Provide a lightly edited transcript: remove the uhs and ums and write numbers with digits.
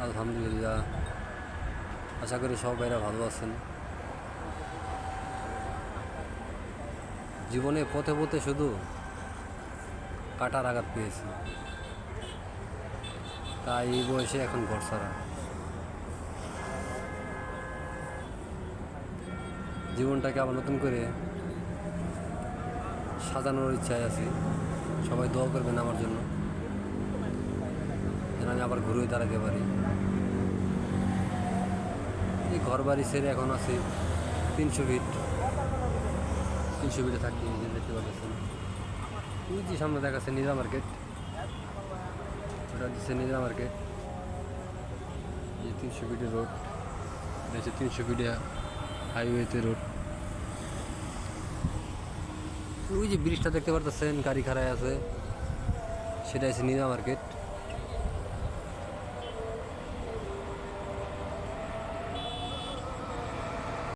আলহামদুলিল্লাহ। আশা করি সব ভাইরা ভালো আছেন। জীবনে পথে পথে শুধু কাটার আঘাত পেয়েছি, তাই এই বয়সে এখন ঘর ছাড়া। জীবনটাকে আবার নতুন করে সাজানোর ইচ্ছায় আছি। সবাই দোয়া করবেন আমার জন্য, যেন আমি আবার ঘুরে দাঁড়াতে পারি। এই ঘর বাড়ি ছেড়ে এখন আছি 300 ফিট। 300 ফিটে থাকি, এই যে দেখতে পাচ্ছেন। ওই যে সামনে দেখাচ্ছে নিজা মার্কেট, ওটা দিচ্ছে নিজা মার্কেট। এই 300 ফিটের রোড, এটা হচ্ছে 300 ফিটে হাইওয়েতে রোড। ওই যে ব্রিজটা দেখতে পারতেছেন, গাড়ি খাড়ায় আছে, সেটা হচ্ছে নিজা মার্কেট।